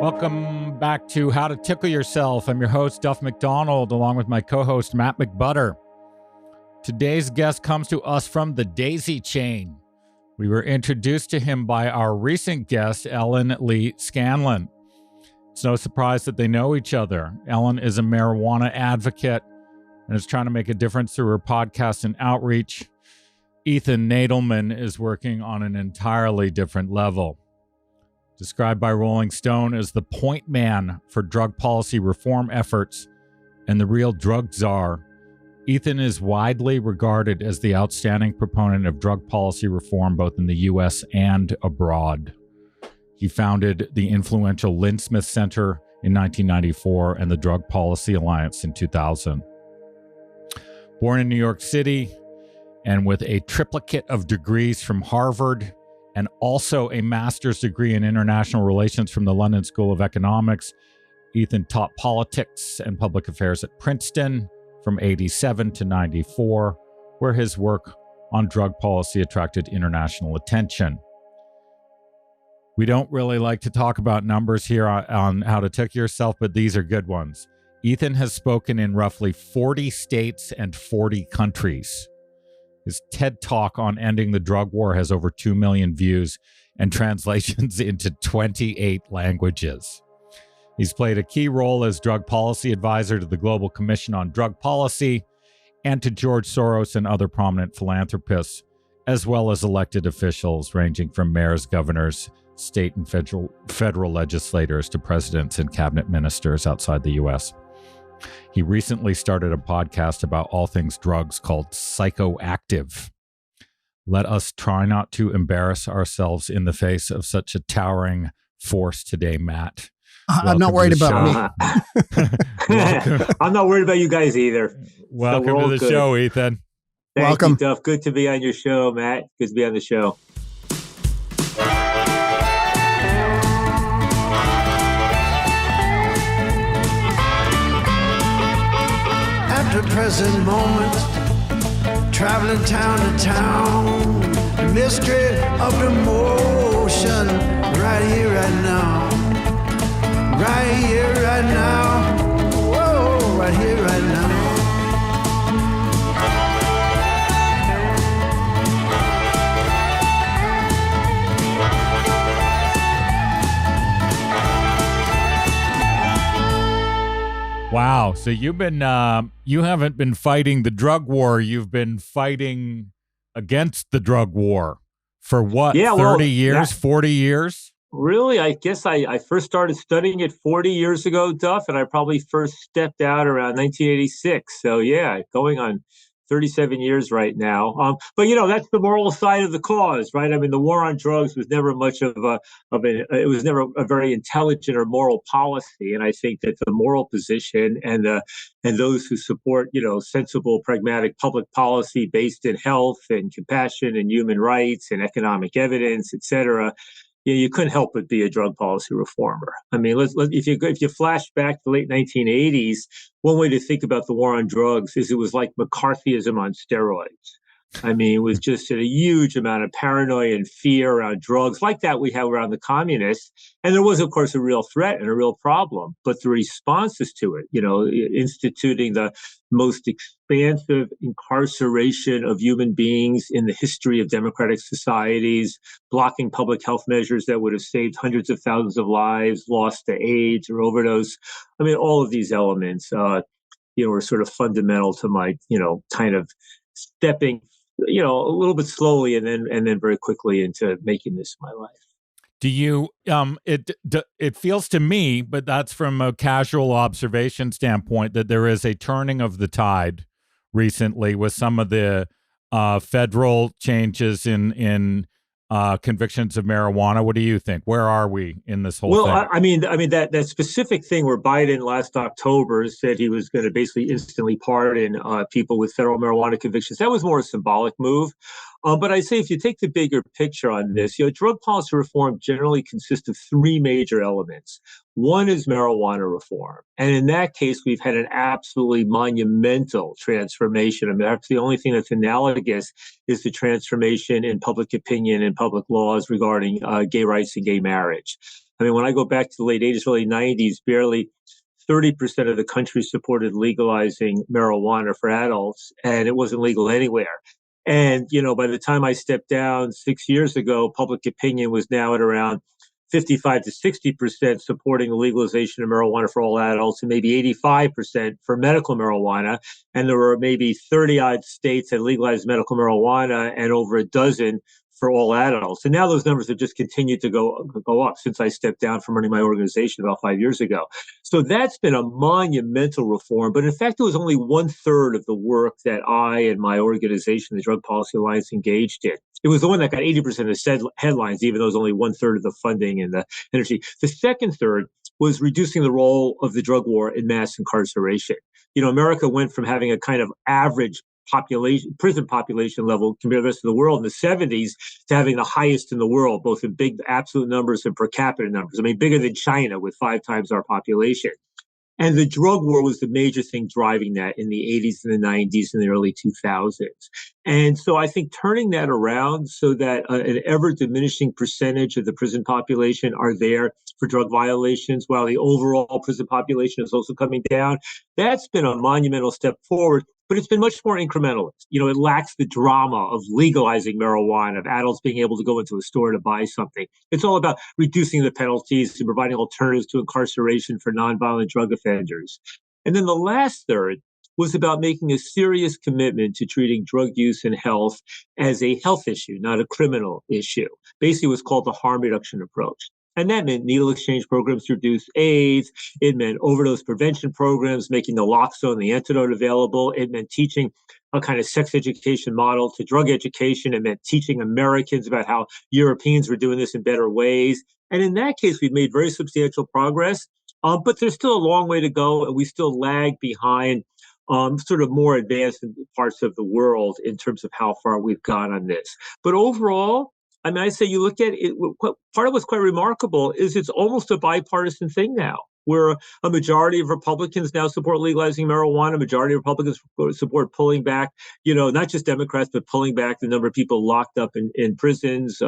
Welcome back to How to Tickle Yourself. I'm your host, Duff McDonald, along with my co-host, Matt McButter. Today's guest comes to us from the Daisy Chain. We were introduced to him by our recent guest, Ellen Lee Scanlon. It's no surprise that they know each other. Ellen is a marijuana advocate and is trying to make a difference through her podcast and outreach. Ethan Nadelmann is working on an entirely different level. Described by Rolling Stone as the point man for drug policy reform efforts and the real drug czar, Ethan is widely regarded as the outstanding proponent of drug policy reform both in the U.S. and abroad. He founded the influential Lindesmith Center in 1994 and the Drug Policy Alliance in 2000. Born in New York City and with a triplicate of degrees from Harvard, and also a master's degree in international relations from the London School of Economics, Ethan taught politics and public affairs at Princeton from 87 to 94, where his work on drug policy attracted international attention. We don't really like to talk about numbers here on How to Tickle Yourself, but these are good ones. Ethan has spoken in roughly 40 states and 40 countries. His TED Talk on ending the drug war has over 2 million views and translations into 28 languages. He's played a key role as drug policy advisor to the Global Commission on Drug Policy and to George Soros and other prominent philanthropists, as well as elected officials ranging from mayors, governors, state and federal legislators to presidents and cabinet ministers outside the U.S. He recently started a podcast about all things drugs called Psychoactive. Let us try not to embarrass ourselves in the face of such a towering force today, Matt. I'm not worried about me. I'm not worried about you guys either. Welcome to the show, Ethan. Welcome. You, Duff. Good to be on your show, Matt. Good to be on the show. At the present moment, traveling town to town, the mystery of the motion, right here, right now, right here, right now, whoa, right here, right now. Wow. So you've been, you haven't been fighting the drug war. You've been fighting against the drug war for what, 30 years, 40 years? Really? I guess I first started studying it 40 years ago, Duff, and I probably first stepped out around 1986. So yeah, going on 37 years right now. But you know, that's the moral side of the cause, right? I mean, the war on drugs was never much it was never a very intelligent or moral policy. And I think that the moral position and those who support, you know, sensible, pragmatic public policy based in health and compassion and human rights and economic evidence, et cetera, you couldn't help but be a drug policy reformer. I mean, if you flash back to the late 1980s, one way to think about the war on drugs is it was like McCarthyism on steroids. I mean, it was just a huge amount of paranoia and fear around drugs like that we have around the communists. And there was, of course, a real threat and a real problem. But the responses to it, you know, instituting the most expansive incarceration of human beings in the history of democratic societies, blocking public health measures that would have saved hundreds of thousands of lives lost to AIDS or overdose. I mean, all of these elements, are sort of fundamental to my, kind of stepping a little bit slowly and then very quickly into making this my life. Do you, it feels to me, but that's from a casual observation standpoint, that there is a turning of the tide recently with some of the federal changes in convictions of marijuana. What do you think? Where are we in this whole thing? Well, I mean that specific thing where Biden last October said he was going to basically instantly pardon people with federal marijuana convictions, that was more a symbolic move. But I say if you take the bigger picture on this, drug policy reform generally consists of three major elements. One is marijuana reform. And in that case, we've had an absolutely monumental transformation. I mean, perhaps the only thing that's analogous is the transformation in public opinion and public laws regarding gay rights and gay marriage. I mean, when I go back to the late 80s, early 90s, barely 30% of the country supported legalizing marijuana for adults, and it wasn't legal anywhere. And, by the time I stepped down 6 years ago, public opinion was now at around 55 to 60% supporting the legalization of marijuana for all adults, and maybe 85% for medical marijuana. And there were maybe 30 odd states that legalized medical marijuana and over a dozen for all adults. And now those numbers have just continued to go up since I stepped down from running my organization about 5 years ago. So that's been a monumental reform. But in fact, it was only 1/3 of the work that I and my organization, the Drug Policy Alliance, engaged in. It was the one that got 80% of the headlines, even though it was only 1/3 of the funding and the energy. The second third was reducing the role of the drug war in mass incarceration. America went from having a kind of average prison population level compared to the rest of the world in the 70s to having the highest in the world, both in big absolute numbers and per capita numbers. I mean, bigger than China with 5 times our population. And the drug war was the major thing driving that in the 80s and the 90s and the early 2000s. And so I think turning that around so that an ever diminishing percentage of the prison population are there for drug violations while the overall prison population is also coming down, that's been a monumental step forward. But it's been much more incrementalist. It lacks the drama of legalizing marijuana, of adults being able to go into a store to buy something. It's all about reducing the penalties and providing alternatives to incarceration for nonviolent drug offenders. And then the last third was about making a serious commitment to treating drug use and health as a health issue, not a criminal issue. Basically, it was called the harm reduction approach. And that meant needle exchange programs to reduce AIDS. It meant overdose prevention programs, making naloxone, the antidote, available. It meant teaching a kind of sex education model to drug education. It meant teaching Americans about how Europeans were doing this in better ways. And in that case, we've made very substantial progress, but there's still a long way to go, and we still lag behind sort of more advanced parts of the world in terms of how far we've gone on this. But overall, I mean, I say you look at it, part of what's quite remarkable is it's almost a bipartisan thing now, where a majority of Republicans now support legalizing marijuana. A majority of Republicans support pulling back, not just Democrats, but pulling back the number of people locked up in prisons.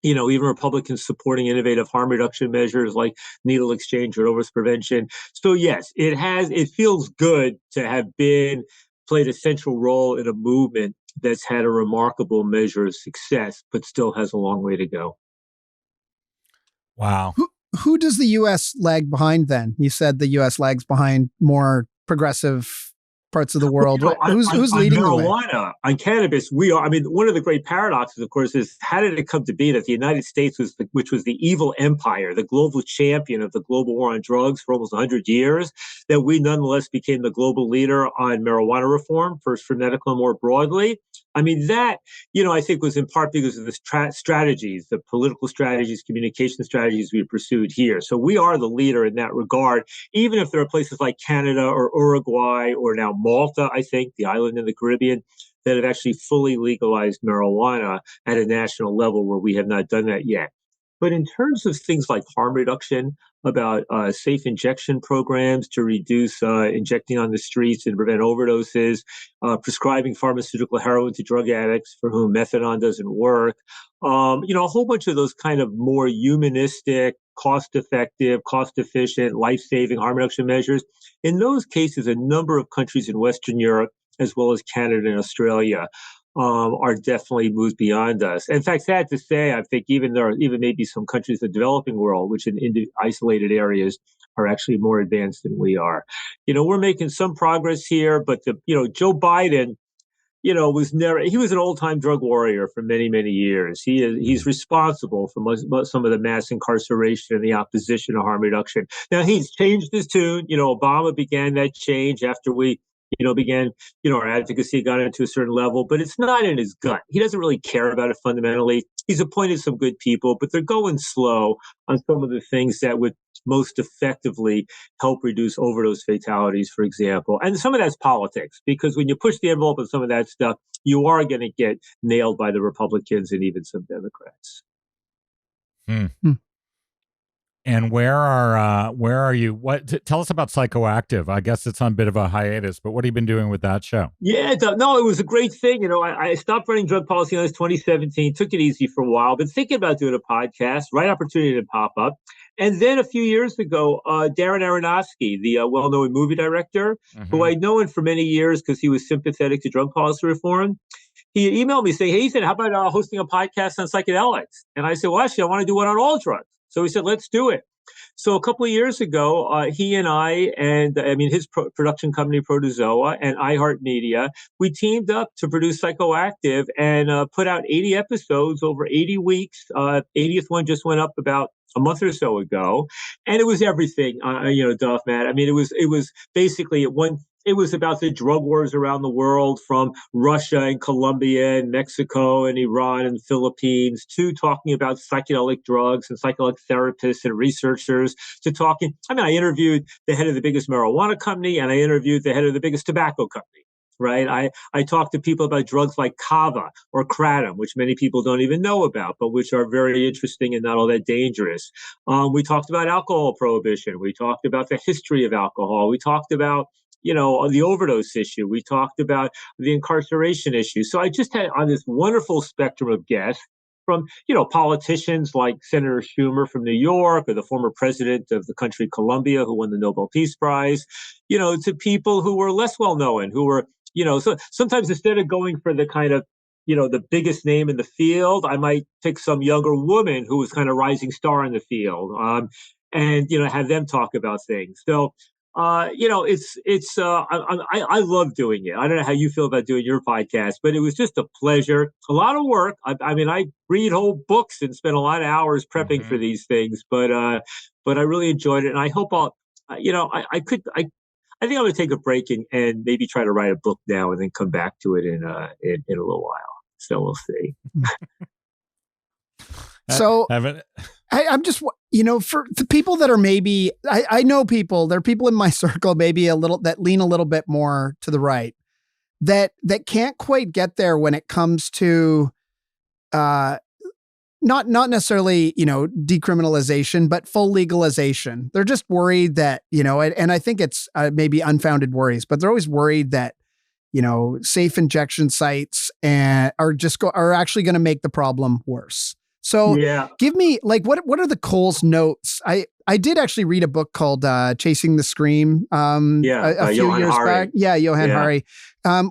Even Republicans supporting innovative harm reduction measures like needle exchange or overdose prevention. So yes, it feels good to have played a central role in a movement that's had a remarkable measure of success, but still has a long way to go. Wow. Who does the U.S. lag behind then? You said the U.S. lags behind more progressive parts of the world. Who's leading the way? Marijuana, on cannabis, we are. I mean, one of the great paradoxes, of course, is how did it come to be that the United States which was the evil empire, the global champion of the global war on drugs for almost 100 years, that we nonetheless became the global leader on marijuana reform, first for medical and more broadly. I mean, that, I think was in part because of the strategies, the political strategies, communication strategies we pursued here. So we are the leader in that regard, even if there are places like Canada or Uruguay or now Malta, I think, the island in the Caribbean, that have actually fully legalized marijuana at a national level where we have not done that yet. But in terms of things like harm reduction, about safe injection programs to reduce injecting on the streets and prevent overdoses, prescribing pharmaceutical heroin to drug addicts for whom methadone doesn't work, a whole bunch of those kind of more humanistic, cost-effective, cost-efficient, life-saving harm reduction measures. In those cases, a number of countries in Western Europe, as well as Canada and Australia, are definitely moves beyond us. In fact, sad to say, I think even maybe some countries in the developing world, which in isolated areas are actually more advanced than we are. We're making some progress here, but Joe Biden, he was an old-time drug warrior for many, many years. He's responsible for some of the mass incarceration and the opposition to harm reduction. Now, he's changed his tune. Obama began that change after we began, our advocacy got into a certain level, but it's not in his gut. He doesn't really care about it fundamentally. He's appointed some good people, but they're going slow on some of the things that would most effectively help reduce overdose fatalities, for example. And some of that's politics, because when you push the envelope on some of that stuff, you are going to get nailed by the Republicans and even some Democrats. And where are you? Tell us about Psychoactive. I guess it's on a bit of a hiatus, but what have you been doing with that show? Yeah, no, it was a great thing. I stopped running drug policy in 2017, took it easy for a while, been thinking about doing a podcast, right opportunity to pop up. And then a few years ago, Darren Aronofsky, the well-known movie director, who I'd known for many years because he was sympathetic to drug policy reform, he emailed me saying, "Hey, Ethan, how about hosting a podcast on psychedelics?" And I said, "Well, actually, I want to do one on all drugs." So he said, "Let's do it." So a couple of years ago, he and I, and his production company, Protozoa, and iHeartMedia, we teamed up to produce Psychoactive and put out 80 episodes over 80 weeks. 80th one just went up about a month or so ago, and it was everything, Duff, Matt. I mean, it was basically it was about the drug wars around the world, from Russia and Colombia and Mexico and Iran and the Philippines, to talking about psychedelic drugs and psychedelic therapists and researchers, to talking. I interviewed the head of the biggest marijuana company, and I interviewed the head of the biggest tobacco company. Right. I talk to people about drugs like kava or kratom, which many people don't even know about, but which are very interesting and not all that dangerous. We talked about alcohol prohibition. We talked about the history of alcohol. We talked about the overdose issue. We talked about the incarceration issue. So I just had on this wonderful spectrum of guests from, politicians like Senator Schumer from New York, or the former president of the country Colombia who won the Nobel Peace Prize, to people who were less well known, who were, so sometimes instead of going for the kind of, the biggest name in the field, I might pick some younger woman who was kind of rising star in the field, and, have them talk about things. So, I love doing it. I don't know how you feel about doing your podcast, but it was just a pleasure. A lot of work. I read whole books and spend a lot of hours prepping for these things, but I really enjoyed it. And I hope I think I'm going to take a break and maybe try to write a book now and then come back to it in a little while. So we'll see. So I'm just, for the people that are maybe, I know people, there are people in my circle, maybe that lean a little bit more to the right, that can't quite get there when it comes to, not necessarily, decriminalization, but full legalization. They're just worried that, and I think it's maybe unfounded worries, but they're always worried that, safe injection sites are actually going to make the problem worse. So give me what are the Cole's notes? I did actually read a book called Chasing the Scream a few years back. Yeah, Johann Hari,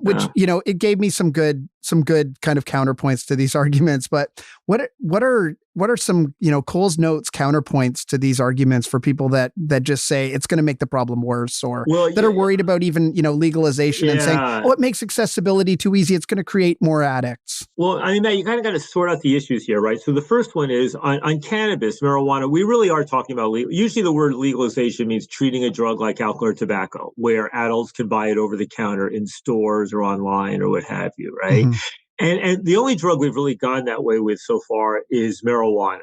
which it gave me some good kind of counterpoints to these arguments. But what are some Cole's notes counterpoints to these arguments for people that just say it's going to make the problem worse, or that are worried about even legalization and saying, oh, it makes accessibility too easy, it's going to create more addicts? Well, Matt, you kind of got to sort out the issues here, right? So the first one is on cannabis, marijuana. We really are talking about usually the word legalization means treating a drug like alcohol or tobacco, where adults can buy it over the counter in stores or online or what have you, right? Mm-hmm. And the only drug we've really gone that way with so far is marijuana.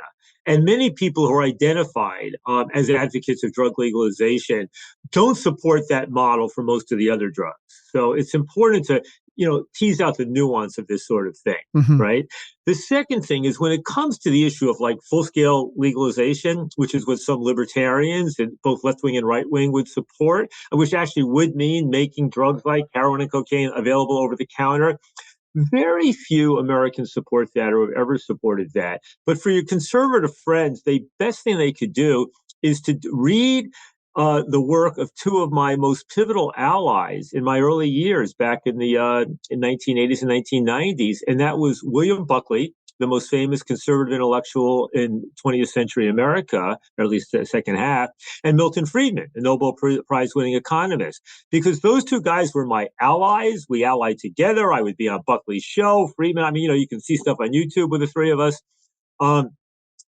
And many people who are identified as advocates of drug legalization don't support that model for most of the other drugs. So it's important to tease out the nuance of this sort of thing, right? The second thing is when it comes to the issue of full-scale legalization, which is what some libertarians and both left-wing and right-wing would support, which actually would mean making drugs like heroin and cocaine available over the counter. Very few Americans support that or have ever supported that. But for your conservative friends, the best thing they could do is to read the work of two of my most pivotal allies in my early years back in the 1980s and 1990s. And that was William Buckley, the most famous conservative intellectual in 20th century America, or at least the second half, and Milton Friedman, a Nobel Prize winning economist. Because those two guys were my allies. We allied together. I would be on Buckley's show, Friedman. You can see stuff on YouTube with the three of us.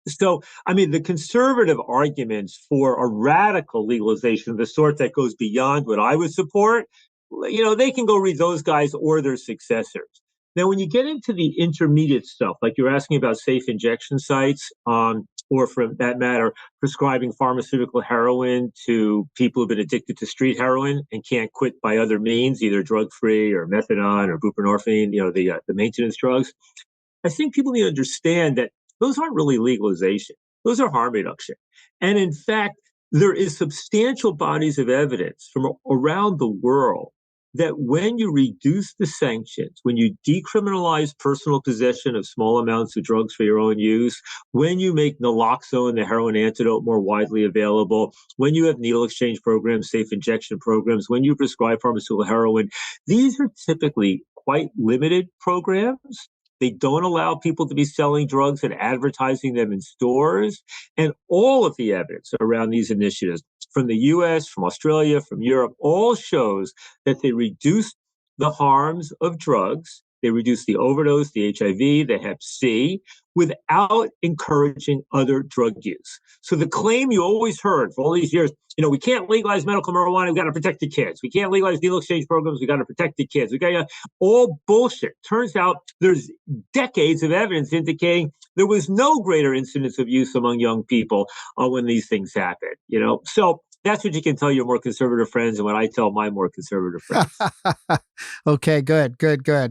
So, the conservative arguments for a radical legalization of the sort that goes beyond what I would support, they can go read those guys or their successors. Now, when you get into the intermediate stuff, like you're asking about safe injection sites, or for that matter, prescribing pharmaceutical heroin to people who've been addicted to street heroin and can't quit by other means, either drug-free or methadone or buprenorphine, the maintenance drugs, I think people need to understand that those aren't really legalization. Those are harm reduction. And in fact, there is substantial bodies of evidence from around the world that when you reduce the sanctions, when you decriminalize personal possession of small amounts of drugs for your own use, when you make naloxone, the heroin antidote, more widely available, when you have needle exchange programs, safe injection programs, when you prescribe pharmaceutical heroin, these are typically quite limited programs. They don't allow people to be selling drugs and advertising them in stores. And all of the evidence around these initiatives from the US, from Australia, from Europe, all shows that they reduce the harms of drugs. They reduce the overdose, the HIV, the Hep C, without encouraging other drug use. So the claim you always heard for all these years, we can't legalize medical marijuana, we've got to protect the kids. We can't legalize needle exchange programs, we've got to protect the kids. We got all bullshit. Turns out there's decades of evidence indicating there was no greater incidence of use among young people when these things happen. So that's what you can tell your more conservative friends, and what I tell my more conservative friends. Okay, good.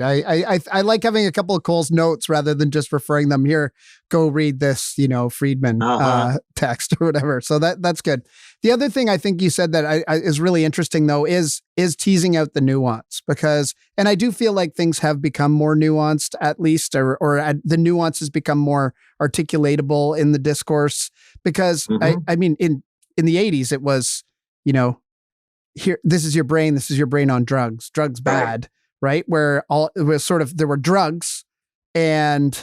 I like having a couple of Cole's notes rather than just referring them here. Go read this, Friedman text or whatever. So that's good. The other thing I think you said that is really interesting though is teasing out the nuance, because, and I do feel like things have become more nuanced at least, or the nuance has become more articulatable in the discourse, because I mean in the 80s, it was, here, this is your brain on drugs bad, right? Where it was sort of, there were drugs and,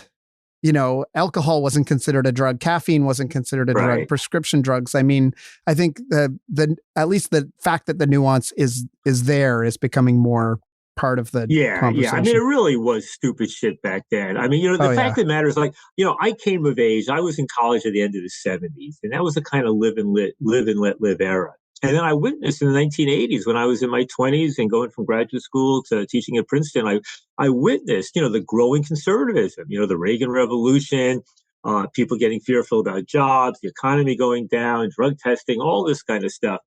alcohol wasn't considered a drug. Caffeine wasn't considered a drug. Prescription drugs. I mean, I think at least the fact that the nuance is there is becoming more part of the conversation. Yeah. I mean, it really was stupid shit back then. I mean, the fact of the matter is, like, I came of age. I was in college at the end of the 70s, and that was the kind of live and let live era. And then I witnessed in the 1980s, when I was in my 20s and going from graduate school to teaching at Princeton, I witnessed, the growing conservatism, the Reagan Revolution, people getting fearful about jobs, the economy going down, drug testing, all this kind of stuff.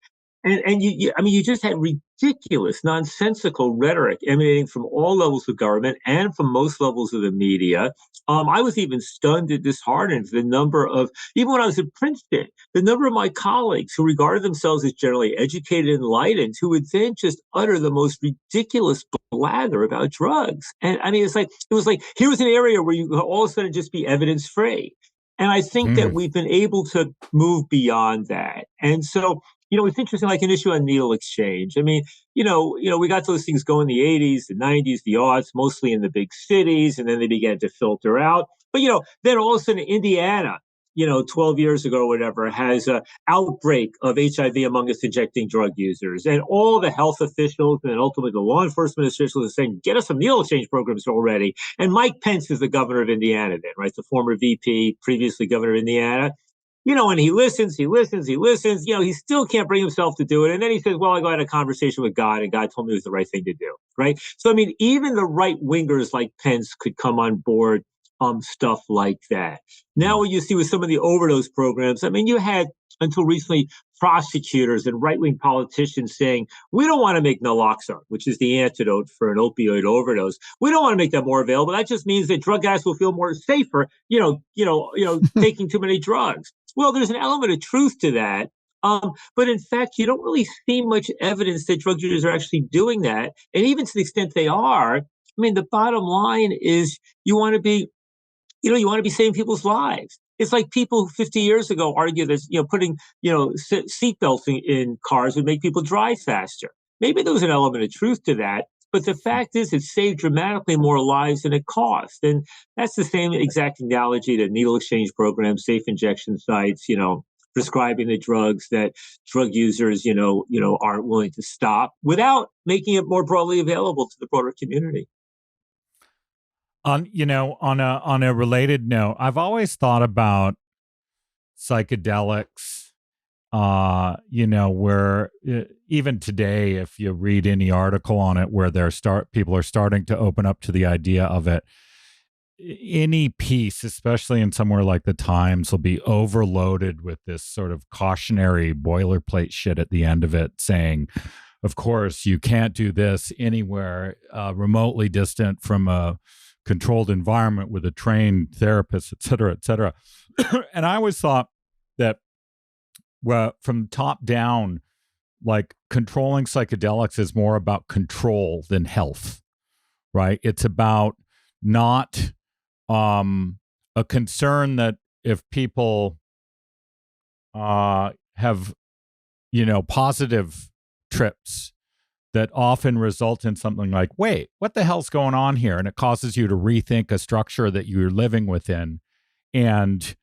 And you just had ridiculous, nonsensical rhetoric emanating from all levels of government and from most levels of the media. I was even stunned and disheartened the number of, even when I was at Princeton, the number of my colleagues who regarded themselves as generally educated and enlightened, who would then just utter the most ridiculous blather about drugs. And I mean, it was like, here was an area where you all of a sudden just be evidence free. And I think that we've been able to move beyond that. And so, it's interesting, like an issue on needle exchange. I mean, we got those things going in the 80s, the 90s, the aughts, mostly in the big cities, and then they began to filter out. But, then all of a sudden Indiana, 12 years ago or whatever, has an outbreak of HIV among its injecting drug users. And all the health officials and ultimately the law enforcement officials are saying, get us some needle exchange programs already. And Mike Pence is the governor of Indiana then, right? The former VP, previously governor of Indiana. And he listens, he still can't bring himself to do it. And then he says, well, I got a conversation with God and God told me it was the right thing to do, right? So, I mean, even the right wingers like Pence could come on board stuff like that. Now what you see with some of the overdose programs, I mean, you had until recently prosecutors and right-wing politicians saying, we don't want to make naloxone, which is the antidote for an opioid overdose. We don't want to make that more available. That just means that drug addicts will feel more safer, taking too many drugs. Well, there's an element of truth to that. But in fact, you don't really see much evidence that drug users are actually doing that. And even to the extent they are, I mean, the bottom line is you want to be saving people's lives. It's like people who 50 years ago argued that, putting, seatbelts in cars would make people drive faster. Maybe there was an element of truth to that. But the fact is, it saved dramatically more lives than it cost. And that's the same exact analogy to needle exchange programs, safe injection sites, prescribing the drugs that drug users, aren't willing to stop without making it more broadly available to the broader community. On a related note, I've always thought about psychedelics, where even today, if you read any article on it where people are starting to open up to the idea of it, any piece, especially in somewhere like the Times, will be overloaded with this sort of cautionary boilerplate shit at the end of it saying, of course, you can't do this anywhere remotely distant from a controlled environment with a trained therapist, et cetera, et cetera. And I always thought that, well, from top down, like controlling psychedelics is more about control than health, right? It's about not a concern that if people have, positive trips that often result in something like, wait, what the hell's going on here? And it causes you to rethink a structure that you're living within. And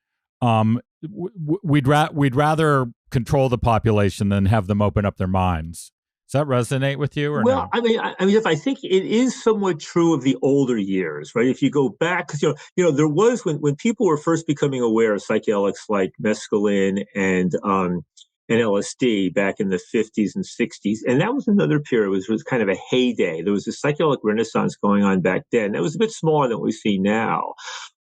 we'd rather control the population than have them open up their minds. Does that resonate with you or no? I mean, if I think it is somewhat true of the older years, right? If you go back, because there was when people were first becoming aware of psychedelics like mescaline and LSD back in the 50s and 60s, and that was another period. It was kind of a heyday. There was a psychedelic renaissance going on back then. That was a bit smaller than what we see now.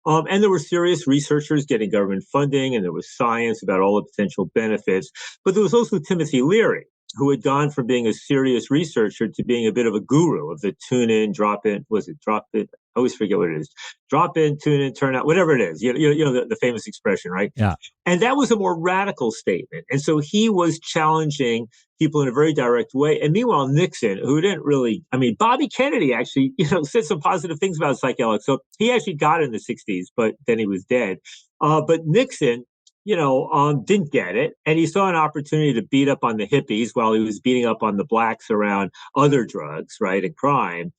And there were serious researchers getting government funding, and there was science about all the potential benefits. But there was also Timothy Leary, who had gone from being a serious researcher to being a bit of a guru of the tune in, drop in. Was it drop in? I always forget what it is. Drop in, tune in, turn out, whatever it is. The famous expression, right? Yeah. And that was a more radical statement. And so he was challenging people in a very direct way. And meanwhile, Nixon, who didn't really, Bobby Kennedy actually, said some positive things about psychedelics. So he actually got in the 60s, but then he was dead. But Nixon, didn't get it. And he saw an opportunity to beat up on the hippies while he was beating up on the blacks around other drugs, right, and crime.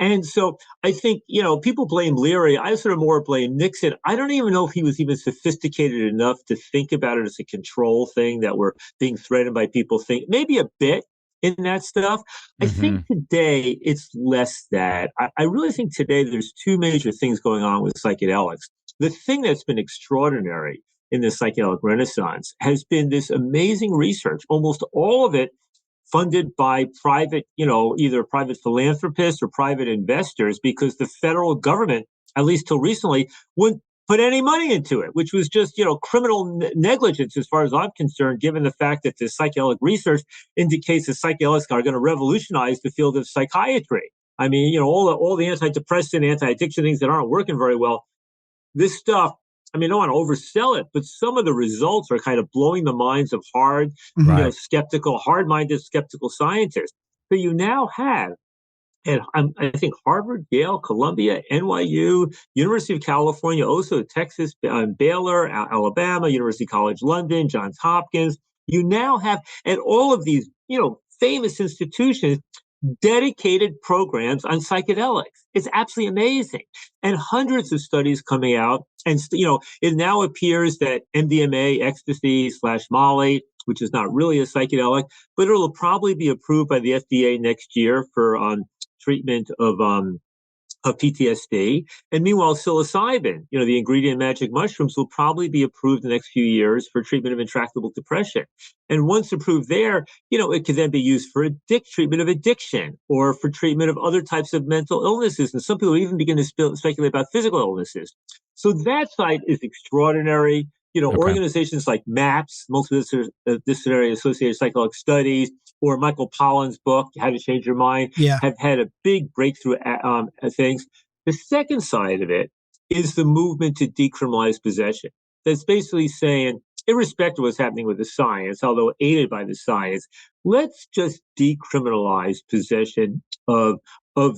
And so I think, people blame Leary. I sort of more blame Nixon. I don't even know if he was even sophisticated enough to think about it as a control thing that we're being threatened by people. Maybe a bit in that stuff. I think today it's less that. I really think today there's two major things going on with psychedelics. The thing that's been extraordinary in the psychedelic renaissance has been this amazing research, almost all of it funded by private, either private philanthropists or private investors, because the federal government, at least till recently, wouldn't put any money into it, which was just, criminal negligence as far as I'm concerned, given the fact that the psychedelic research indicates that psychedelics are going to revolutionize the field of psychiatry. All the antidepressant, anti-addiction things that aren't working very well, this stuff, I don't want to oversell it, but some of the results are kind of blowing the minds of hard-minded skeptical scientists. So you now have, and I think Harvard, Yale, Columbia, NYU, University of California, also Texas, Baylor, Alabama, University College London, Johns Hopkins. You now have, and all of these, famous institutions, dedicated programs on psychedelics. It's absolutely amazing. And hundreds of studies coming out. And, it now appears that MDMA, ecstasy / Molly, which is not really a psychedelic, but it'll probably be approved by the FDA next year for treatment of PTSD. And meanwhile, psilocybin, the ingredient magic mushrooms, will probably be approved in the next few years for treatment of intractable depression. And once approved there, it can then be used for treatment of addiction or for treatment of other types of mental illnesses. And some people even begin to speculate about physical illnesses. So that side is extraordinary. Organizations like MAPS, Multidisciplinary Associated Psychedelic Studies, or Michael Pollan's book, How to Change Your Mind, have had a big breakthrough things. The second side of it is the movement to decriminalize possession. That's basically saying, irrespective of what's happening with the science, although aided by the science, let's just decriminalize possession of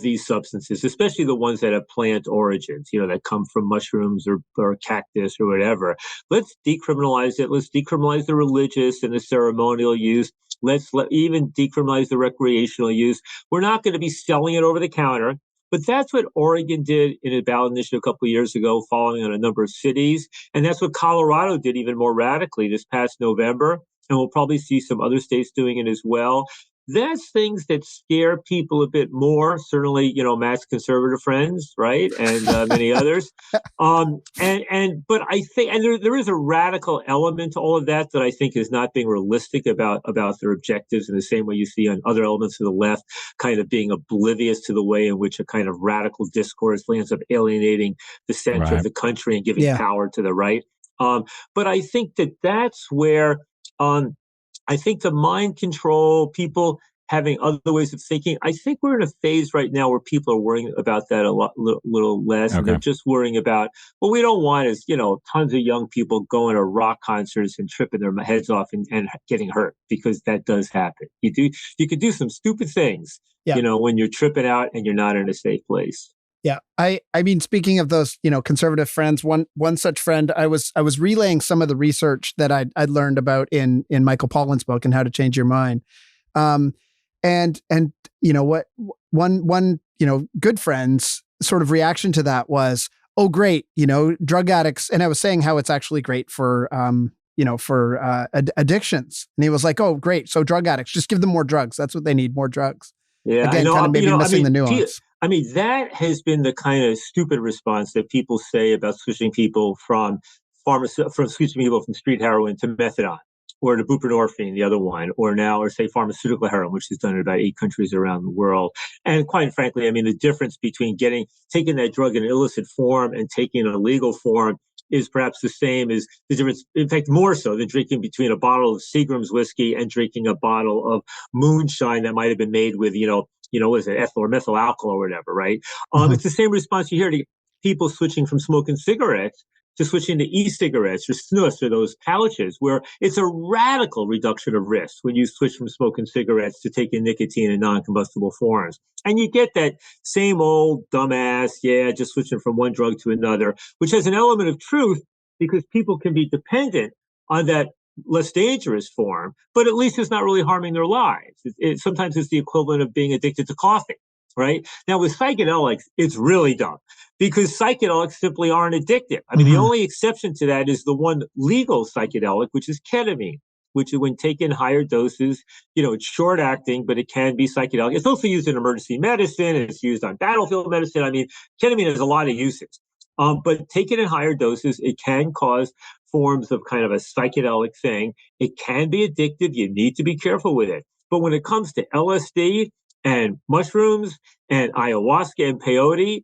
these substances, especially the ones that have plant origins, that come from mushrooms or cactus or whatever. Let's decriminalize it. Let's decriminalize the religious and the ceremonial use. Let's even decriminalize the recreational use. We're not going to be selling it over the counter. But that's what Oregon did in a ballot initiative a couple of years ago, following on a number of cities. And that's what Colorado did even more radically this past November. And we'll probably see some other states doing it as well. That's things that scare people a bit more. Certainly, Matt's conservative friends, right, and many others. But I think, and there is a radical element to all of that I think is not being realistic about their objectives, in the same way you see on other elements of the left, kind of being oblivious to the way in which a kind of radical discourse ends up alienating the center of the country and giving power to the right. But I think that's where. I think the mind control, people having other ways of thinking. I think we're in a phase right now where people are worrying about that a little less. Okay. And they're just worrying about, what we don't want is, tons of young people going to rock concerts and tripping their heads off and getting hurt, because that does happen. You could do some stupid things, when you're tripping out and you're not in a safe place. Yeah. I mean, speaking of those, conservative friends, one such friend, I was relaying some of the research that I'd learned about in Michael Pollan's book and How to Change Your Mind. And what one good friend's sort of reaction to that was, oh, great, drug addicts. And I was saying how it's actually great for, addictions. And he was like, oh, great. So drug addicts, just give them more drugs. That's what they need, more drugs. Yeah. Again, kind of maybe missing the nuance. That has been the kind of stupid response that people say about switching people from street heroin to methadone, or to buprenorphine, the other one, or say pharmaceutical heroin, which is done in about 8 countries around the world. And quite frankly, the difference between taking that drug in an illicit form and taking a legal form is perhaps the same as the difference, in fact, more so than drinking between a bottle of Seagram's whiskey and drinking a bottle of moonshine that might have been made with, what is it, ethyl or methyl alcohol or whatever, right? It's the same response you hear to people switching from smoking cigarettes to switching to e-cigarettes or snus or those pouches, where it's a radical reduction of risk when you switch from smoking cigarettes to taking nicotine in non-combustible forms. And you get that same old dumbass, just switching from one drug to another, which has an element of truth, because people can be dependent on that less dangerous form, but at least it's not really harming their lives. Sometimes it's the equivalent of being addicted to coffee, right? Now, with psychedelics, it's really dumb, because psychedelics simply aren't addictive. The only exception to that is the one legal psychedelic, which is ketamine, which when taken higher doses, it's short acting, but it can be psychedelic. It's also used in emergency medicine. It's used on battlefield medicine. Ketamine has a lot of uses. But taken in higher doses, it can cause forms of kind of a psychedelic thing. It can be addictive. You need to be careful with it. But when it comes to LSD and mushrooms and ayahuasca and peyote,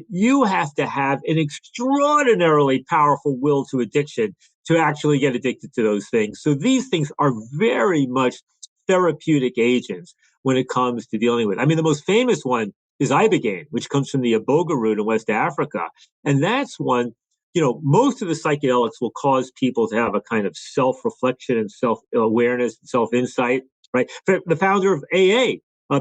you have to have an extraordinarily powerful will to addiction to actually get addicted to those things. So these things are very much therapeutic agents when it comes to dealing with. The most famous one is ibogaine, which comes from the iboga root in West Africa. And that's one, most of the psychedelics will cause people to have a kind of self-reflection and self-awareness and self-insight, right? The founder of AA,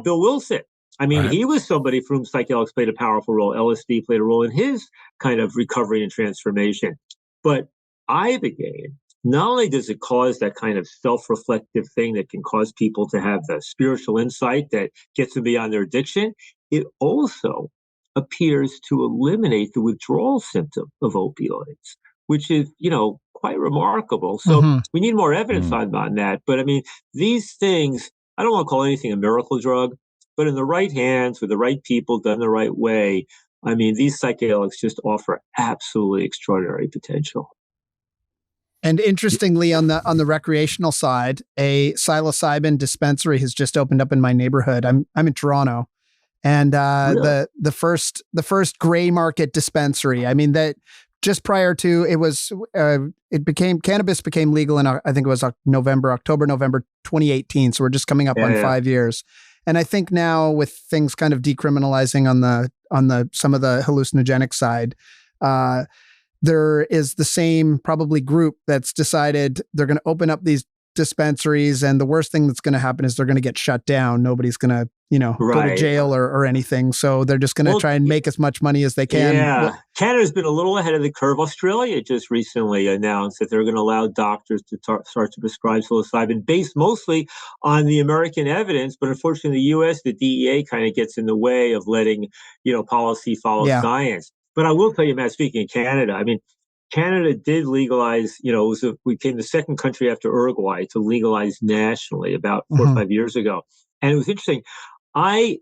Bill Wilson, right. He was somebody for whom psychedelics played a powerful role. LSD played a role in his kind of recovery and transformation. But ibogaine, not only does it cause that kind of self-reflective thing that can cause people to have the spiritual insight that gets them beyond their addiction, it also appears to eliminate the withdrawal symptom of opioids, which is, quite remarkable. So we need more evidence on that. But these things, I don't want to call anything a miracle drug, but in the right hands, with the right people, done the right way, these psychedelics just offer absolutely extraordinary potential. And interestingly, on the recreational side, a psilocybin dispensary has just opened up in my neighborhood. I'm in Toronto, and really? the first gray market dispensary. That just prior to cannabis became legal in I think it was November 2018. So we're just coming up on 5 years. And I think now with things kind of decriminalizing on the some of the hallucinogenic side, there is the same probably group that's decided they're going to open up these dispensaries, and the worst thing that's going to happen is they're going to get shut down. Nobody's going to, go to jail or anything. So they're just going to try and make as much money as they can. Yeah. Canada's been a little ahead of the curve. Australia just recently announced that they're going to allow doctors to start to prescribe psilocybin based mostly on the American evidence. But unfortunately, in the U.S., the DEA kind of gets in the way of letting, policy follow science. But I will tell you, Matt, speaking of Canada, Canada did legalize, we became the second country after Uruguay to legalize nationally about 4 or 5 years ago. And it was interesting. I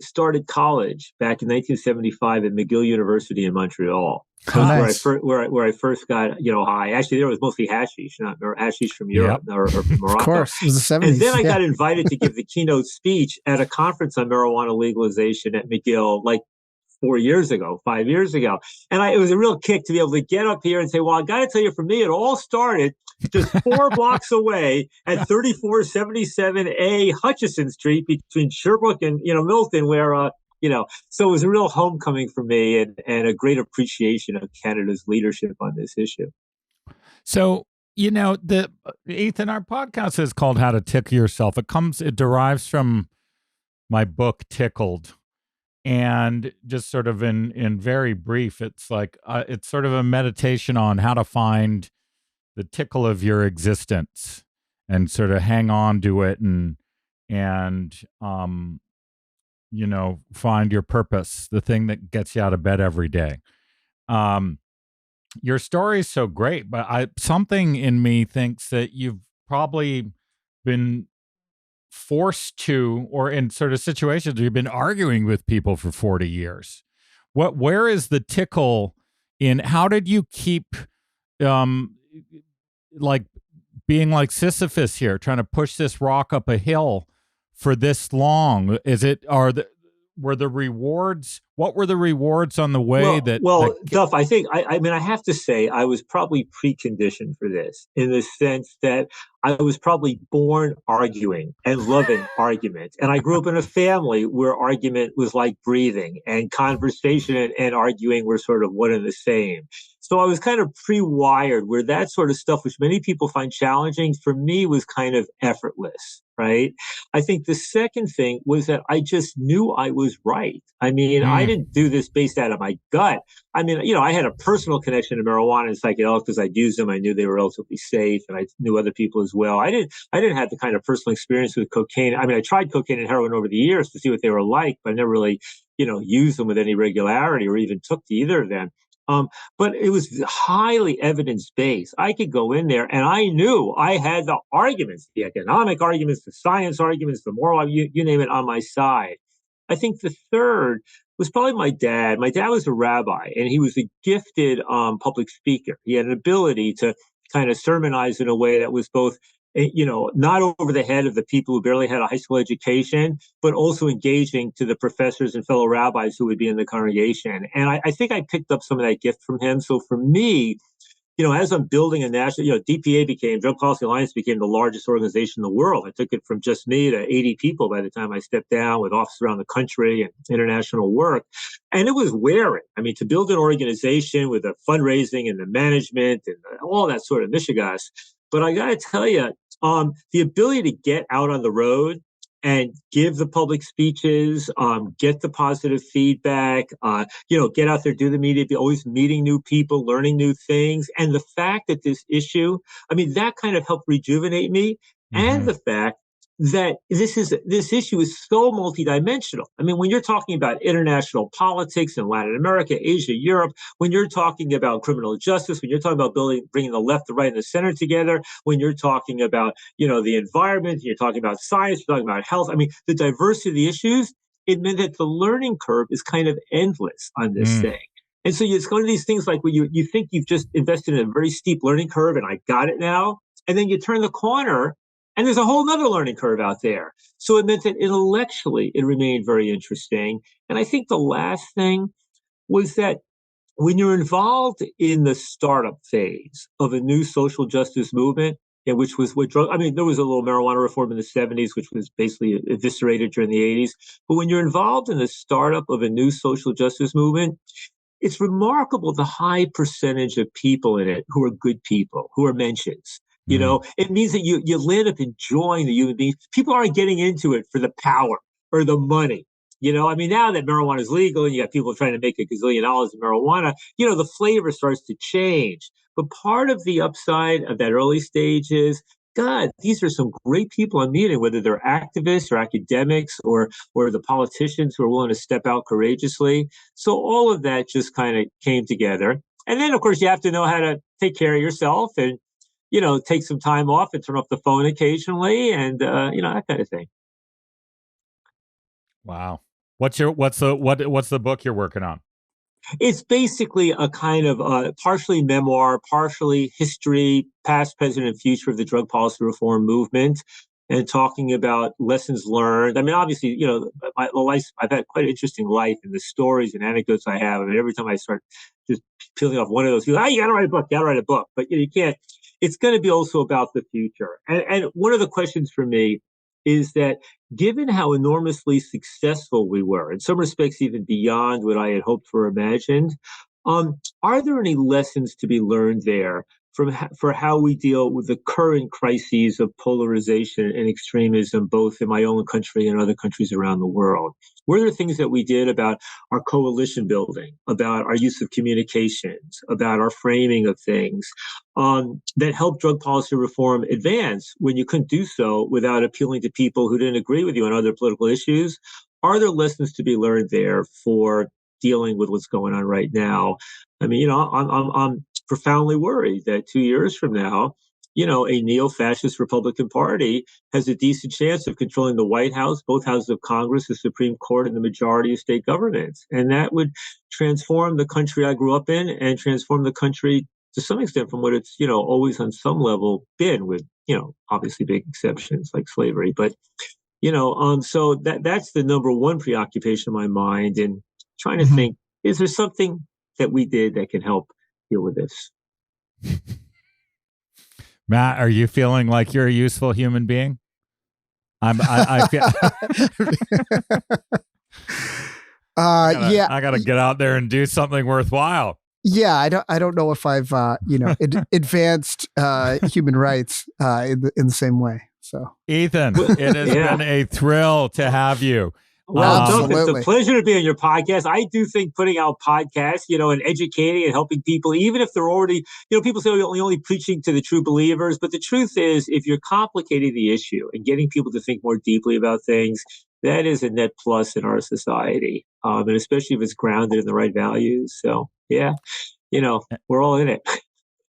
started college back in 1975 at McGill University in Montreal. Nice. where I first got, high. Actually, there was mostly hashish, not hashish from Europe or from Morocco. Of course, it was the 70s. And then I got invited to give the keynote speech at a conference on marijuana legalization at McGill, 4 years ago, 5 years ago. And it was a real kick to be able to get up here and say, well, I got to tell you, for me, it all started just 4 blocks away at 3477A Hutchison Street between Sherbrooke and, Milton, where, so it was a real homecoming for me and a great appreciation of Canada's leadership on this issue. So, Ethan, our podcast is called How to Tickle Yourself. It derives from my book, Tickled. And just sort of in very brief, it's like, it's sort of a meditation on how to find the tickle of your existence and sort of hang on to it and find your purpose, the thing that gets you out of bed every day. Your story is so great, but something in me thinks that you've probably been forced to, or in sort of situations where you've been arguing with people for 40 years. Where is the tickle in, how did you keep, like being like Sisyphus here, trying to push this rock up a hill for this long? Were the rewards, what were the rewards on the way Duff, I think, I have to say, I was probably preconditioned for this in the sense that I was probably born arguing and loving argument. And I grew up in a family where argument was like breathing, and conversation and arguing were sort of one and the same. So I was kind of pre-wired where that sort of stuff, which many people find challenging, for me was kind of effortless, right? I think the second thing was that I just knew I was right. I mean, I didn't do this based out of my gut. I mean, I had a personal connection to marijuana and psychedelics because I'd used them. I knew they were relatively safe, and I knew other people as well. I didn't have the kind of personal experience with cocaine. I mean, I tried cocaine and heroin over the years to see what they were like, but I never really, used them with any regularity or even took to either of them. But it was highly evidence-based. I could go in there and I knew I had the arguments, the economic arguments, the science arguments, the moral, you name it, on my side. I think the third was probably my dad. My dad was a rabbi, and he was a gifted public speaker. He had an ability to kind of sermonize in a way that was both, not over the head of the people who barely had a high school education, but also engaging to the professors and fellow rabbis who would be in the congregation. And I think I picked up some of that gift from him. So for me, as I'm building a national, DPA Drug Policy Alliance became the largest organization in the world. I took it from just me to 80 people by the time I stepped down, with offices around the country and international work. And it was wearing. I mean, to build an organization with the fundraising and the management and all that sort of mishigas. But I got to tell you, the ability to get out on the road and give the public speeches, get the positive feedback, get out there, do the media, be always meeting new people, learning new things. And the fact that this issue, that kind of helped rejuvenate me. Mm-hmm. And the fact that this issue is so multidimensional. I mean, when you're talking about international politics in Latin America, Asia, Europe, when you're talking about criminal justice, when you're talking about bringing the left, the right, and the center together, when you're talking about, the environment, you're talking about science, you're talking about health. I mean, the diversity of the issues, it meant that the learning curve is kind of endless on this thing. And so it's one of these things like when you think you've just invested in a very steep learning curve and I got it now, and then you turn the corner and there's a whole nother learning curve out there. So it meant that intellectually it remained very interesting. And I think the last thing was that when you're involved in the startup phase of a new social justice movement, which was what there was a little marijuana reform in the 70s, which was basically eviscerated during the 80s. But when you're involved in the startup of a new social justice movement, it's remarkable the high percentage of people in it who are good people, who are mentions. It means that you land up enjoying the human beings. People aren't getting into it for the power or the money. Now that marijuana is legal and you got people trying to make $1 gazillion in marijuana, the flavor starts to change. But part of the upside of that early stage is, God, these are some great people I'm meeting, whether they're activists or academics or the politicians who are willing to step out courageously. So all of that just kind of came together. And then, of course, you have to know how to take care of yourself and take some time off and turn off the phone occasionally and, that kind of thing. Wow. What's the book you're working on? It's basically a kind of partially memoir, partially history, past, present, and future of the drug policy reform movement. and talking about lessons learned. I mean, obviously, my life, I've had quite an interesting life, and the stories and anecdotes I have. I mean, every time I start just peeling off one of those, you got to write a book, got to write a book. But you can't. It's going to be also about the future. And one of the questions for me is that given how enormously successful we were, in some respects even beyond what I had hoped for or imagined, are there any lessons to be learned there for how we deal with the current crises of polarization and extremism, both in my own country and other countries around the world? Were there things that we did about our coalition building, about our use of communications, about our framing of things, that helped drug policy reform advance when you couldn't do so without appealing to people who didn't agree with you on other political issues? Are there lessons to be learned there for dealing with what's going on right now? I mean, I'm profoundly worried that 2 years from now, a neo-fascist Republican Party has a decent chance of controlling the White House, both houses of Congress, the Supreme Court, and the majority of state governments. And that would transform the country I grew up in and transform the country to some extent from what it's, always on some level been, with, obviously big exceptions like slavery. But, so that's the number one preoccupation of my mind, and trying to think, is there something that we did that can help deal with this? Matt, are you feeling like you're a useful human being? I feel. Yeah, I gotta get out there and do something worthwhile. Yeah, I don't know if I've advanced human rights in the same way. So, Ethan, it has been a thrill to have you. Well, it's a pleasure to be on your podcast. I do think putting out podcasts, and educating and helping people, even if they're already, people say you're only preaching to the true believers. But the truth is, if you're complicating the issue and getting people to think more deeply about things, that is a net plus in our society. And especially if it's grounded in the right values. So, yeah, we're all in it.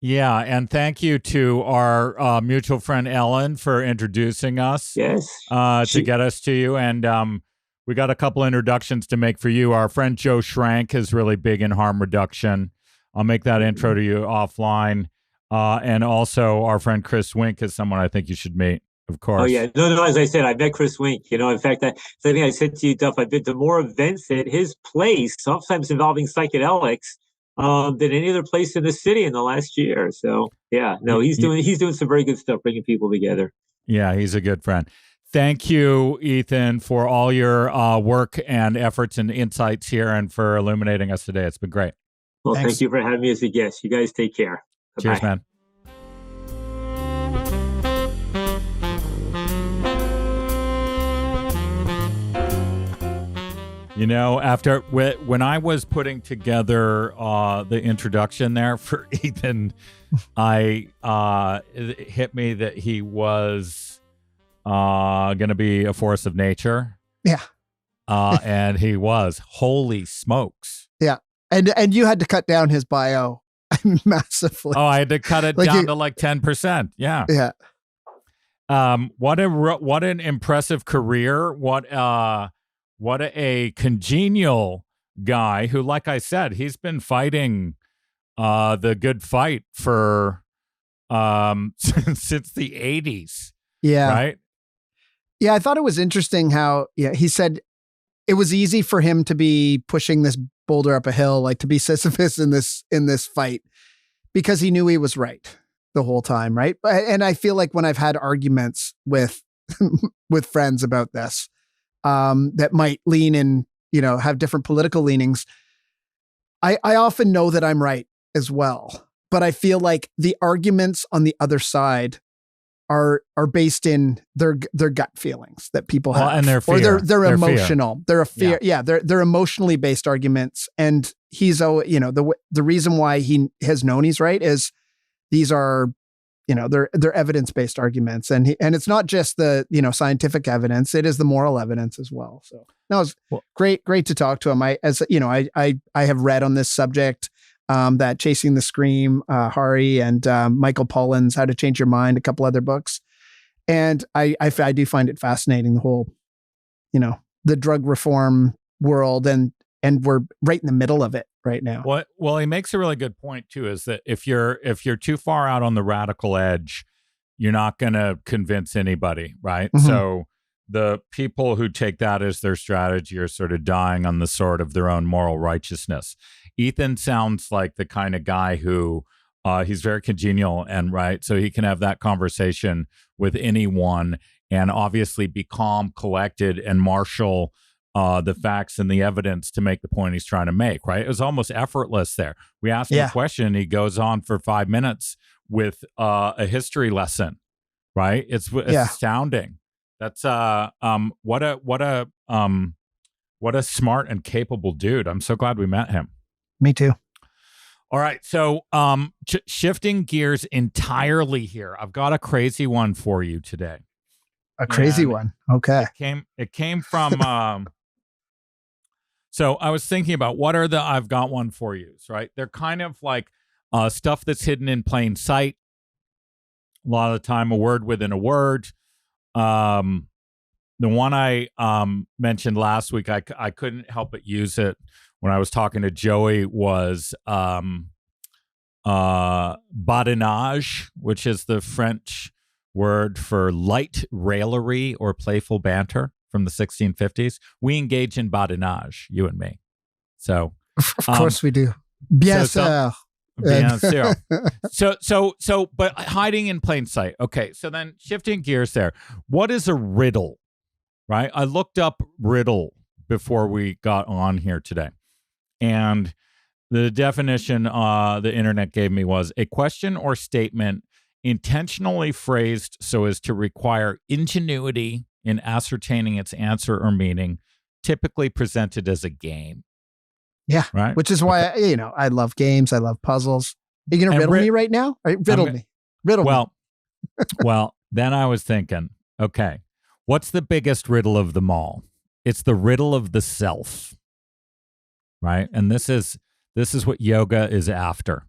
Yeah, and thank you to our mutual friend Ellen for introducing us. Yes, to get us to you. And we got a couple introductions to make for you. Our friend Joe Schrank is really big in harm reduction. I'll make that intro to you offline. And also our friend Chris Wink is someone I think you should meet, of course. Oh, yeah. No, as I said, I met Chris Wink. In fact, I think I said to you, Duff, I've been to more events at his place, sometimes involving psychedelics, than any other place in the city in the last year. So, yeah, no, he's doing some very good stuff, bringing people together. Yeah, he's a good friend. Thank you, Ethan, for all your work and efforts and insights here, and for illuminating us today. It's been great. Well, Thank you for having me as a guest. You guys take care. Cheers, Bye-bye. man. After when I was putting together the introduction there for Ethan, it hit me that he was going to be a force of nature. Yeah. And he was. Holy smokes. Yeah. And you had to cut down his bio massively. Oh, I had to cut it down to like 10%. Yeah. Yeah. What an impressive career. What a congenial guy who, like I said, he's been fighting the good fight for since the 80s. Yeah. Right? Yeah, I thought it was interesting how he said it was easy for him to be pushing this boulder up a hill, like to be Sisyphus in this fight, because he knew he was right the whole time, right? And I feel like when I've had arguments with with friends about this, that might lean in, have different political leanings, I often know that I'm right as well. But I feel like the arguments on the other side are based in their gut feelings that people have, and their fear, or they're emotional. Fear. They're a fear. Yeah, they're emotionally based arguments. And he's the reason why he has known he's right is these are they're evidence based arguments, and it's not just the scientific evidence; it is the moral evidence as well. So that was great to talk to him. I have read on this subject. That Chasing the Scream, Hari and Michael Pollan's How to Change Your Mind, a couple other books. And I do find it fascinating, the whole, the drug reform world, and we're right in the middle of it right now. Well, he makes a really good point too, is that if you're too far out on the radical edge, you're not going to convince anybody, right? Mhm. So the people who take that as their strategy are sort of dying on the sword of their own moral righteousness. Ethan sounds like the kind of guy who he's very congenial and right. So he can have that conversation with anyone and obviously be calm, collected, and marshal the facts and the evidence to make the point he's trying to make, right? It was almost effortless there. We asked him a question. He goes on for 5 minutes with a history lesson, right? It's astounding. That's what a smart and capable dude. I'm so glad we met him. Me too. All right, so shifting gears entirely here. I've got a crazy one for you today. A crazy one. Okay. It came from so I was thinking about what are the I've got one for yous, right? They're kind of like stuff that's hidden in plain sight. A lot of the time, a word within a word. The one I mentioned last week, I couldn't help but use it when I was talking to Joey, was badinage, which is the French word for light raillery or playful banter from the 1650s. We engage in badinage, you and me. So, of course we do. Bien sûr. Bien sûr. So, but hiding in plain sight. Okay, so then shifting gears there. What is a riddle, right? I looked up riddle before we got on here today. And the definition the internet gave me was a question or statement intentionally phrased so as to require ingenuity in ascertaining its answer or meaning, typically presented as a game. Yeah. Right. Which is why, I love games. I love puzzles. Are you going to riddle me right now? Riddle me. Well, then I was thinking, okay, what's the biggest riddle of them all? It's the riddle of the self. Right. And this is what yoga is after.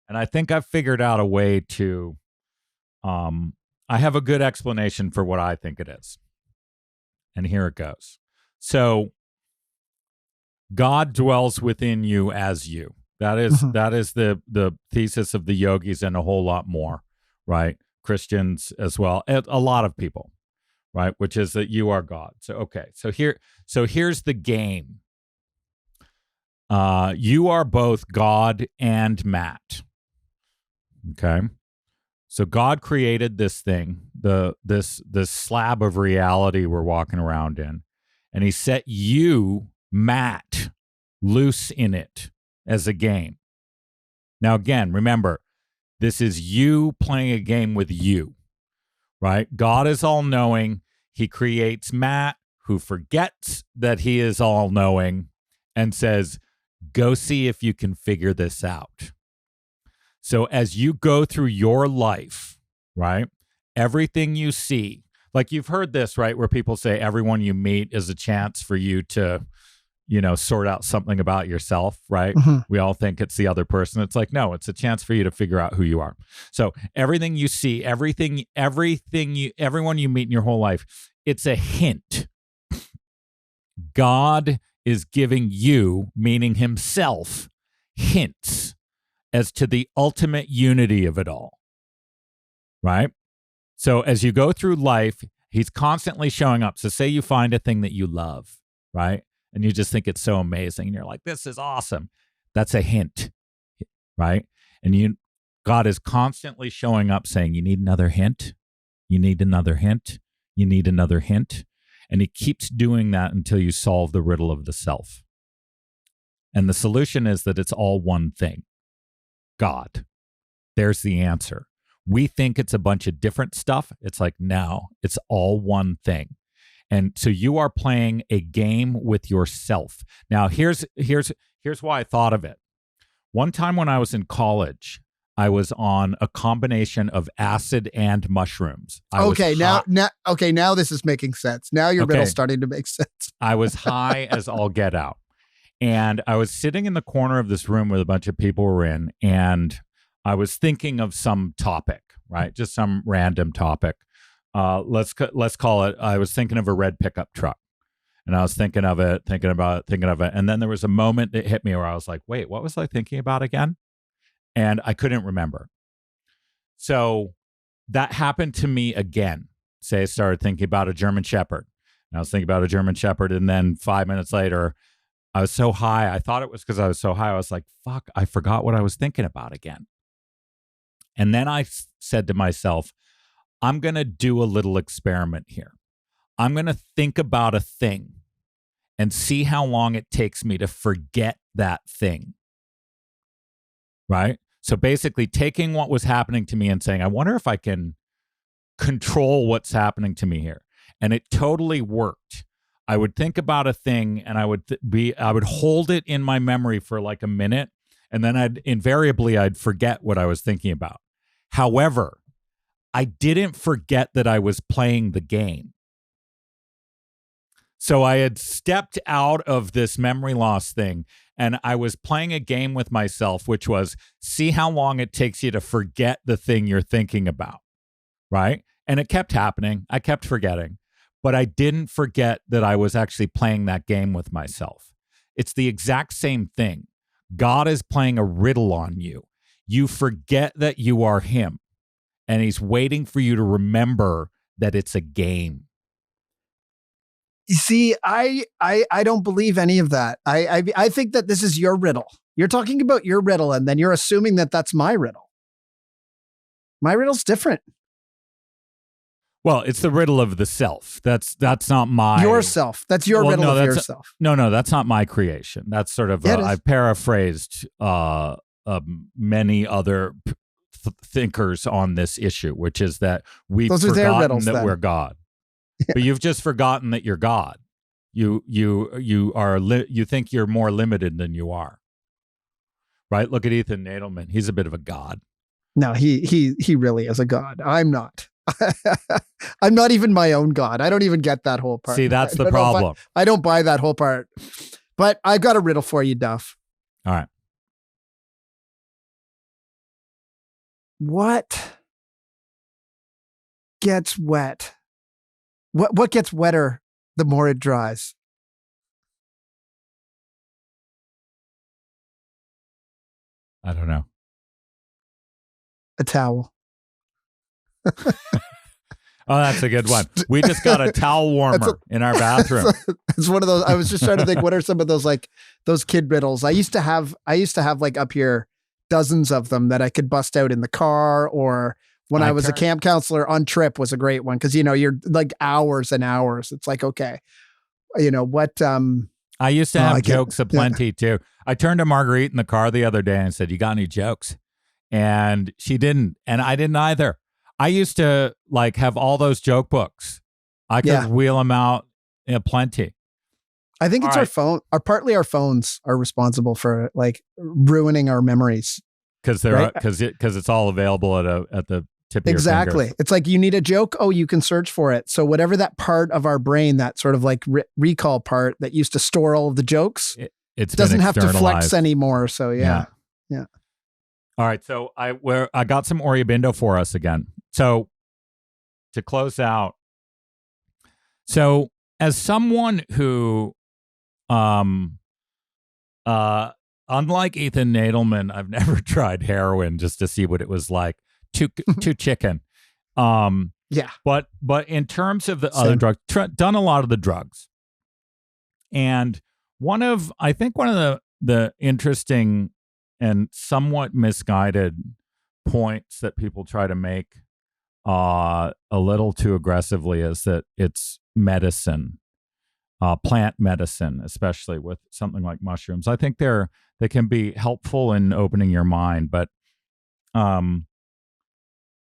And I think I've figured out a way to, I have a good explanation for what I think it is. And here it goes. So God dwells within you as you. That is the thesis of the yogis and a whole lot more, right? Christians as well. A lot of people, right? Which is that you are God. So, okay. So here's the game. You are both God and Matt. Okay. So God created this thing, this slab of reality we're walking around in, and he set you, Matt, loose in it as a game. Now, again, remember, this is you playing a game with you, right? God is all-knowing. He creates Matt, who forgets that he is all-knowing, and says, go see if you can figure this out. So as you go through your life, right, everything you see, like you've heard this, right, where people say everyone you meet is a chance for you to, sort out something about yourself, right? Mm-hmm. We all think it's the other person. It's like, no, it's a chance for you to figure out who you are. So everything you see, everyone you meet in your whole life, it's a hint. God is giving you, meaning himself, hints as to the ultimate unity of it all, right? So as you go through life, he's constantly showing up. So say you find a thing that you love, right? And you just think it's so amazing. And you're like, this is awesome. That's a hint, right? And God is constantly showing up saying, you need another hint. You need another hint. You need another hint. And he keeps doing that until you solve the riddle of the self. And the solution is that it's all one thing. God. There's the answer. We think it's a bunch of different stuff. It's like, no, it's all one thing. And so you are playing a game with yourself. Now, here's why I thought of it. One time when I was in college, I was on a combination of acid and mushrooms. Now this is making sense. Now your riddle's starting to make sense. I was high as all get out. And I was sitting in the corner of this room with a bunch of people were in, and I was thinking of some topic, right? Just some random topic. Let's call it, I was thinking of a red pickup truck. And I was thinking of it. And then there was a moment that hit me where I was like, wait, what was I thinking about again? And I couldn't remember. So that happened to me again. Say I started thinking about a German Shepherd. And I was thinking about a German Shepherd, and then 5 minutes later, I was so high. I thought it was because I was so high. I was like, fuck, I forgot what I was thinking about again. And then I said to myself, I'm going to do a little experiment here. I'm going to think about a thing and see how long it takes me to forget that thing. Right? So basically taking what was happening to me and saying, I wonder if I can control what's happening to me here. And it totally worked. I would think about a thing and I would hold it in my memory for like a minute, and then I'd forget what I was thinking about. However, I didn't forget that I was playing the game. So I had stepped out of this memory loss thing, and I was playing a game with myself, which was see how long it takes you to forget the thing you're thinking about, right? And it kept happening. I kept forgetting. But I didn't forget that I was actually playing that game with myself. It's the exact same thing. God is playing a riddle on you. You forget that you are him, and he's waiting for you to remember that it's a game. You see, I don't believe any of that. I think that this is your riddle. You're talking about your riddle, and then you're assuming that that's my riddle. My riddle's different. Well, it's the riddle of the self. That's not my yourself. That's your riddle of yourself. No, that's not my creation. That's sort of I paraphrased many other thinkers on this issue, which is that we've forgotten riddles, that we're God. Yeah. But you've just forgotten that you're God. You think you're more limited than you are. Right? Look at Ethan Nadelmann. He's a bit of a god. No, he really is a god. I'm not. I'm not even my own god. I don't even get that whole part. See, that's the problem. I don't buy that whole part. But I've got a riddle for you, Duff. All right. What gets wet? What gets wetter the more it dries? I don't know. A towel. Oh, that's a good one. We just got a towel warmer in our bathroom. It's one of those. I was just trying to think, what are some of those, like those kid riddles? I used to have like up here dozens of them that I could bust out in the car, or when I was a camp counselor on trip was a great one. Cause you're like hours and hours. It's like, okay, what, I used to have jokes aplenty too. I turned to Marguerite in the car the other day and said, you got any jokes? And she didn't. And I didn't either. I used to like have all those joke books. I could wheel them out plenty. I think it's our phone, or partly our phones are responsible for like ruining our memories. Because it's all available at the tip of your fingers. It's like you need a joke. Oh, you can search for it. So whatever that part of our brain, that sort of like recall part that used to store all of the jokes, it doesn't have to flex anymore. So yeah. All right. So I got some Oribindo for us again. So to close out, so as someone who, unlike Ethan Nadelmann, I've never tried heroin just to see what it was like. Too chicken. But in terms of the other drugs, done a lot of the drugs. And I think one of the interesting and somewhat misguided points that people try to make a little too aggressively is that it's medicine, plant medicine, especially with something like mushrooms. I think they can be helpful in opening your mind, but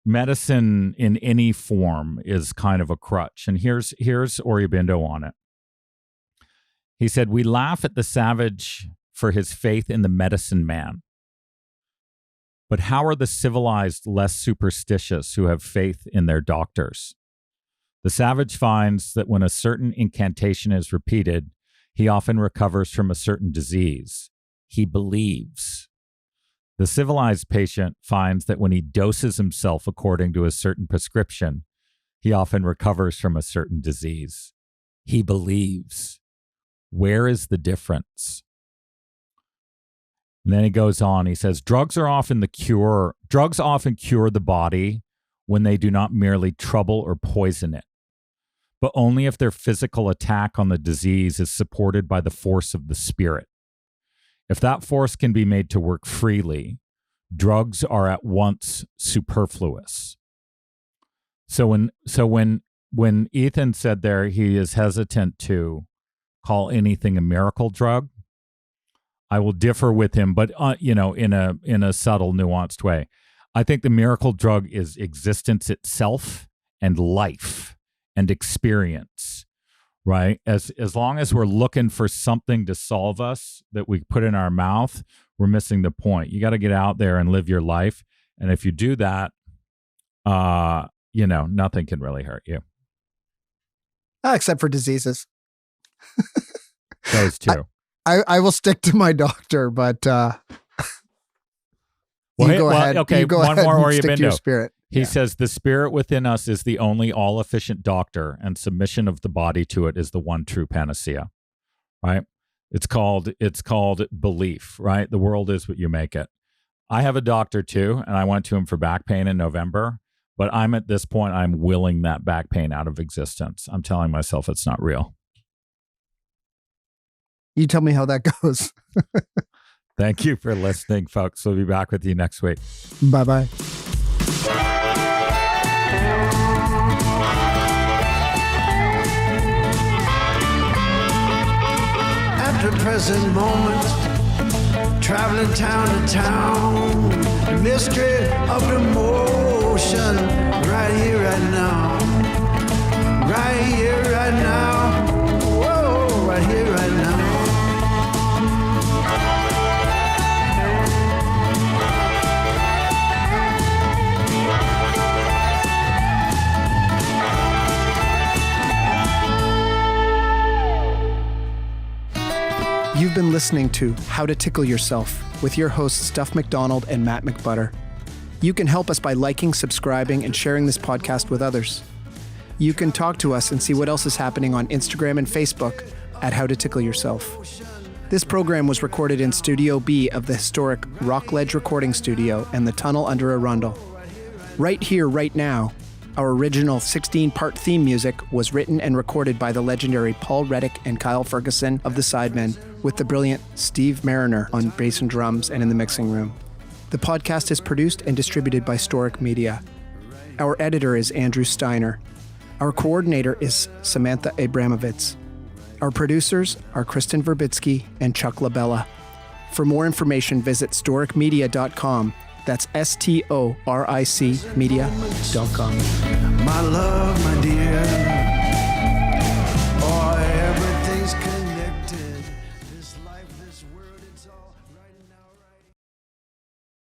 medicine in any form is kind of a crutch. And here's Oribindo on it. He said, "We laugh at the savage for his faith in the medicine man. But how are the civilized less superstitious who have faith in their doctors? The savage finds that when a certain incantation is repeated, he often recovers from a certain disease. He believes. The civilized patient finds that when he doses himself according to a certain prescription, he often recovers from a certain disease. He believes. Where is the difference?" And then he goes on, he says, drugs often cure the body when they do not merely trouble or poison it, but only if their physical attack on the disease is supported by the force of the spirit. If that force can be made to work freely, drugs are at once superfluous. So when Ethan said there he is hesitant to call anything a miracle drug, I will differ with him, but in a subtle, nuanced way. I think the miracle drug is existence itself and life and experience, right? As long as we're looking for something to solve us that we put in our mouth, we're missing the point. You got to get out there and live your life. And if you do that, nothing can really hurt you. Except for diseases. Those two. I will stick to my doctor, but you go ahead. Okay, you go one ahead more and or stick to your spirit. He says the spirit within us is the only all-efficient doctor, and submission of the body to it is the one true panacea. Right? It's called belief. Right? The world is what you make it. I have a doctor too, and I went to him for back pain in November. But I'm at this point, I'm willing that back pain out of existence. I'm telling myself it's not real. You tell me how that goes. Thank you for listening, folks. We'll be back with you next week. Bye-bye. At the present moment, traveling town to town, the mystery of the motion, right here, right now. Right here, right now. Whoa, right here, right now. You've been listening to How to Tickle Yourself with your hosts Duff McDonald and Matt McButter. You can help us by liking, subscribing, and sharing this podcast with others. You can talk to us and see what else is happening on Instagram and Facebook at How to Tickle Yourself. This program was recorded in Studio B of the historic Rockledge Recording Studio and the Tunnel Under Arundel. Right Here, Right Now, our original 16-part theme music was written and recorded by the legendary Paul Reddick and Kyle Ferguson of the Sidemen, with the brilliant Steve Mariner on bass and drums and in the mixing room. The podcast is produced and distributed by Storic Media. Our editor is Andrew Steiner. Our coordinator is Samantha Abramovitz. Our producers are Kristen Verbitsky and Chuck LaBella. For more information, visit storicmedia.com. That's STORIC media.com. My love, my dear.